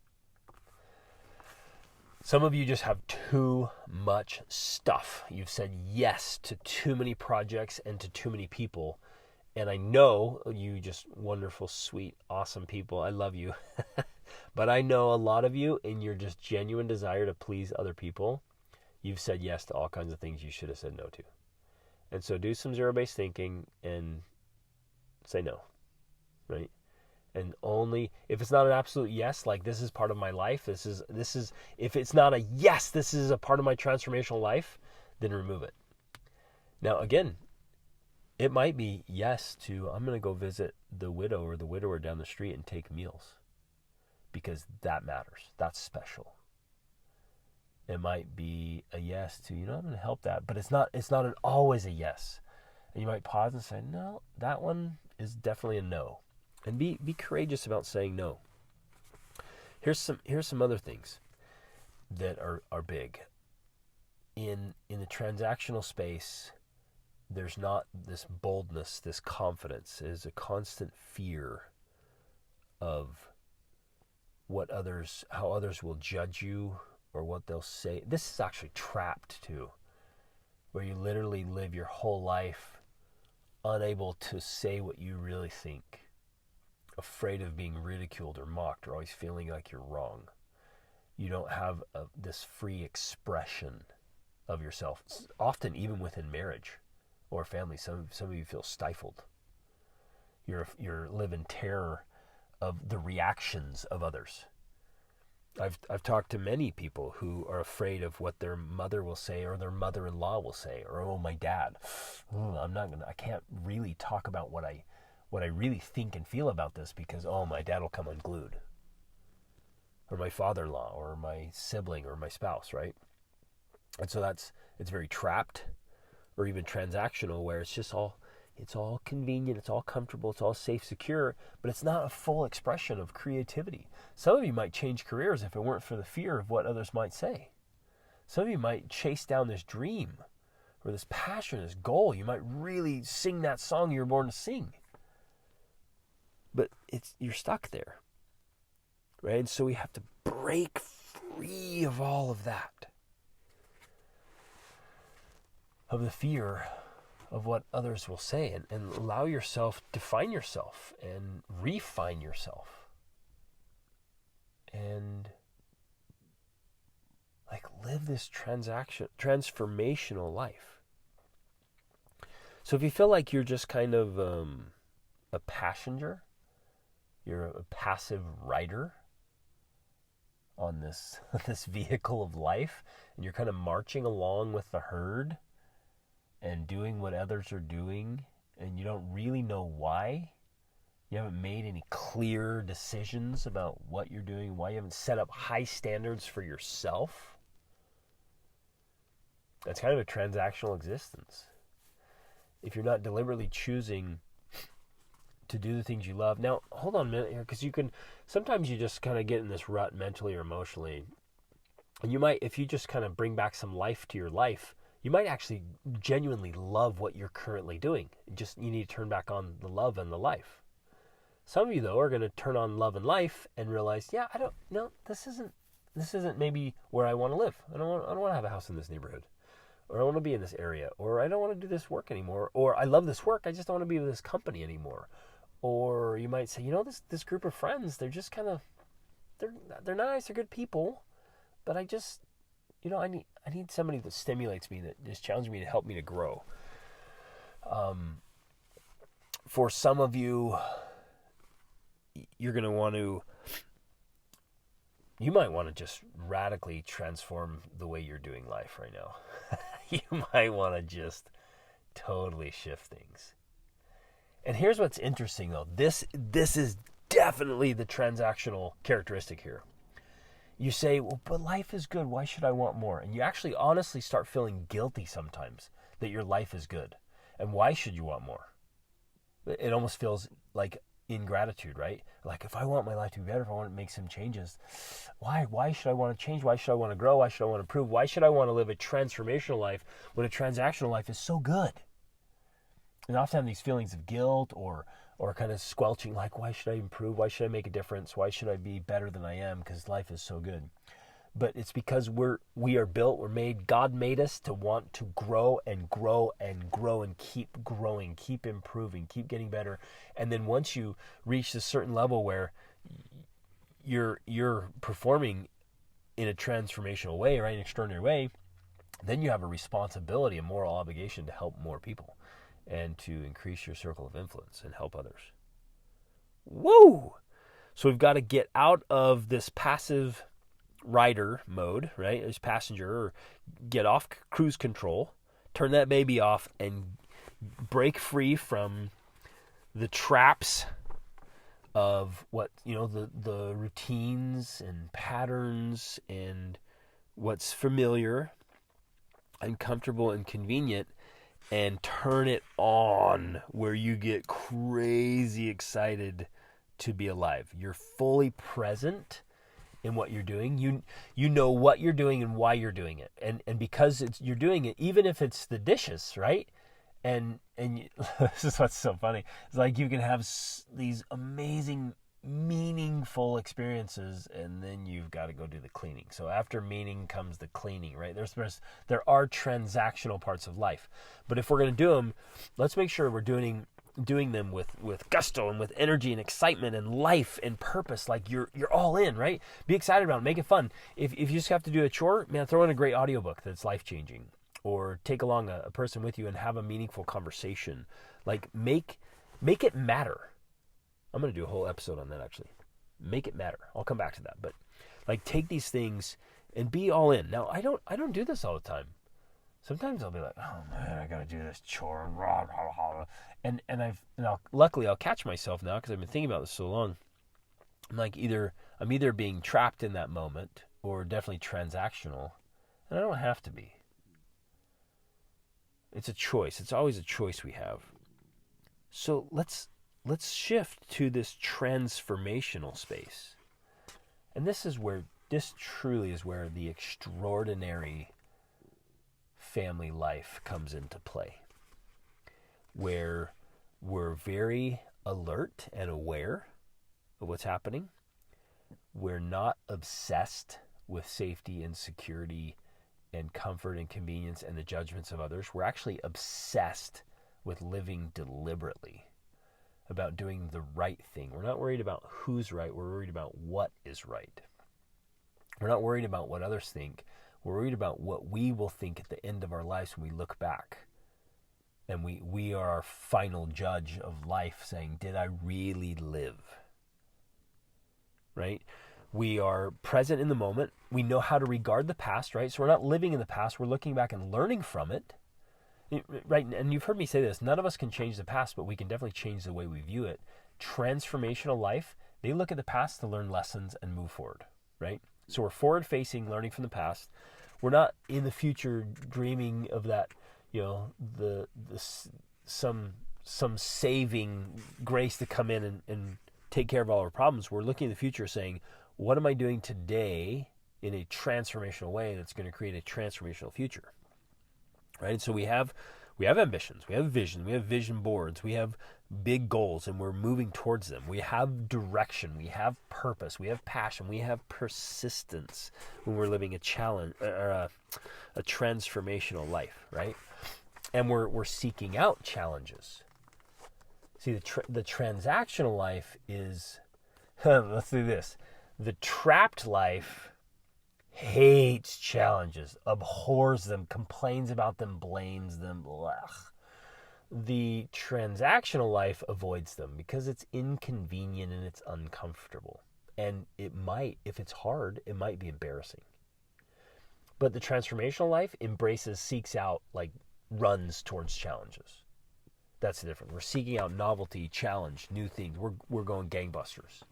Some of you just have too much stuff. You've said yes to too many projects and to too many people. And I know you just wonderful, sweet, awesome people. I love you. But I know a lot of you, in your just genuine desire to please other people, you've said yes to all kinds of things you should have said no to. And so do some zero-based thinking and say no, right? And only if it's not an absolute yes, like this is part of my life, this is if it's not a yes, this is a part of my transformational life, then remove it. Now again, it might be yes to, I'm going to go visit the widow or the widower down the street and take meals, because that matters. That's special. It might be a yes to, I'm going to help that, but it's not always a yes. And you might pause and say, no, that one is definitely a no. And be courageous about saying no. Here's some other things that are big. In the transactional space, there's not this boldness, this confidence. It is a constant fear of how others will judge you or what they'll say. This is actually trapped too, where you literally live your whole life unable to say what you really think, afraid of being ridiculed or mocked, or always feeling like you're wrong. You don't have this free expression of yourself. It's often even within marriage or family, some of you feel stifled. You're live in terror of the reactions of others. I've talked to many people who are afraid of what their mother will say or their mother-in-law will say, or my dad. I can't really talk about what I really think and feel about this because, my dad will come unglued. Or my father-in-law, or my sibling, or my spouse, right? And so it's very trapped, or even transactional, where it's all convenient, it's all comfortable, it's all safe, secure, but it's not a full expression of creativity. Some of you might change careers if it weren't for the fear of what others might say. Some of you might chase down this dream, or this passion, this goal. You might really sing that song you were born to sing. But you're stuck there, right? And so we have to break free of all of that, of the fear of what others will say, and allow yourself to find yourself and refine yourself, and live this transformational life. So if you feel like you're just kind of a passenger, you're a passive rider on this vehicle of life, and you're kind of marching along with the herd and doing what others are doing, and you don't really know why. You haven't made any clear decisions about what you're doing, why you haven't set up high standards for yourself. That's kind of a transactional existence. If you're not deliberately choosing to do the things you love. Now, hold on a minute here, because sometimes you just kind of get in this rut mentally or emotionally. And you might, if you just kind of bring back some life to your life, you might actually genuinely love what you're currently doing. You need to turn back on the love and the life. Some of you, though, are going to turn on love and life and realize, this isn't maybe where I want to live. I don't want to have a house in this neighborhood, or I don't want to be in this area, or I don't want to do this work anymore, or I love this work, I just don't want to be with this company anymore. Or you might say, this group of friends, they're just kind of, they're nice, they're good people, but I just, I need somebody that stimulates me, that just challenges me to help me to grow. For some of you, you might want to just radically transform the way you're doing life right now. You might want to just totally shift things. And here's what's interesting, though. This is definitely the transactional characteristic here. You say, well, but life is good. Why should I want more? And you actually honestly start feeling guilty sometimes that your life is good. And why should you want more? It almost feels like ingratitude, right? Like, if I want my life to be better, if I want to make some changes, why should I want to change? Why should I want to grow? Why should I want to improve? Why should I want to live a transformational life when a transactional life is so good? And often these feelings of guilt or or kind of squelching, like, why should I improve? Why should I make a difference? Why should I be better than I am? Because life is so good. But it's because we are built, we're made, God made us to want to grow and grow and grow and keep growing, keep improving, keep getting better. And then once you reach a certain level where you're performing in a transformational way, right, an extraordinary way, then you have a responsibility, a moral obligation to help more people and to increase your circle of influence and help others. Woo! So we've got to get out of this passive rider mode, right, as passenger, or get off cruise control, turn that baby off, and break free from the traps of what, the routines and patterns and what's familiar and comfortable and convenient, and turn it on where you get crazy excited to be alive. You're fully present in what you're doing. You know what you're doing and why you're doing it, and because you're doing it, even if it's the dishes, right? And this is what's so funny. It's like you can have these amazing, meaningful experiences, and then you've got to go do the cleaning. So after meaning comes the cleaning, right? There are transactional parts of life, but if we're going to do them, let's make sure we're doing them with gusto and with energy and excitement and life and purpose. Like you're all in, right? Be excited about it, make it fun. If you just have to do a chore, man, throw in a great audiobook that's life-changing, or take along a person with you and have a meaningful conversation. Like make it matter. I'm going to do a whole episode on that, actually. Make it matter. I'll come back to that. But like, take these things and be all in. Now, I don't do this all the time. Sometimes I'll be like, oh man, I got to do this chore, and luckily I'll catch myself now because I've been thinking about this so long. I'm like, I'm either being trapped in that moment or definitely transactional, and I don't have to be. It's a choice. It's always a choice we have. So let's shift to this transformational space. And this truly is where the extraordinary family life comes into play, where we're very alert and aware of what's happening. We're not obsessed with safety and security and comfort and convenience and the judgments of others. We're actually obsessed with living deliberately, about doing the right thing. We're not worried about who's right. We're worried about what is right. We're not worried about what others think. We're worried about what we will think at the end of our lives when we look back. And we are our final judge of life, saying, did I really live? Right? We are present in the moment. We know how to regard the past, right? So we're not living in the past. We're looking back and learning from it. Right? And you've heard me say this. None of us can change the past, but we can definitely change the way we view it. Transformational life, they look at the past to learn lessons and move forward, right? So we're forward-facing, learning from the past. We're not in the future dreaming of that, some saving grace to come in and take care of all our problems. We're looking in the future saying, what am I doing today in a transformational way that's going to create a transformational future? Right? And so we have ambitions, we have vision, we have vision boards, we have big goals, and we're moving towards them. We have direction, we have purpose, we have passion, we have persistence when we're living a challenge or a transformational life, right? And we're seeking out challenges. See, the transactional life is, let's do this. The trapped life hates challenges, abhors them, complains about them, blames them. Blech. The transactional life avoids them because it's inconvenient and it's uncomfortable. And it might, if it's hard, it might be embarrassing. But the transformational life seeks out, like, runs towards challenges. That's the difference. We're seeking out novelty, challenge, new things. We're going gangbusters.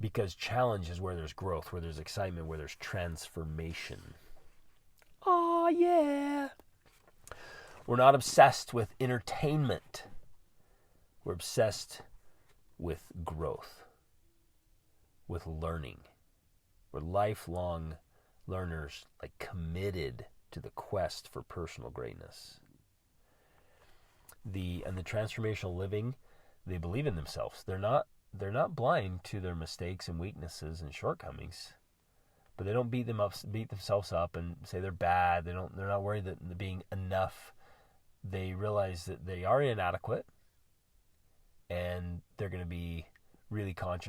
Because challenge is where there's growth, where there's excitement, where there's transformation. Oh, yeah. We're not obsessed with entertainment. We're obsessed with growth, with learning. We're lifelong learners, like committed to the quest for personal greatness. the transformational living, they believe in themselves. They're not blind to their mistakes and weaknesses and shortcomings, but they don't beat themselves up and say they're bad. They're not worried that being enough. They realize that they are inadequate, and they're going to be really conscious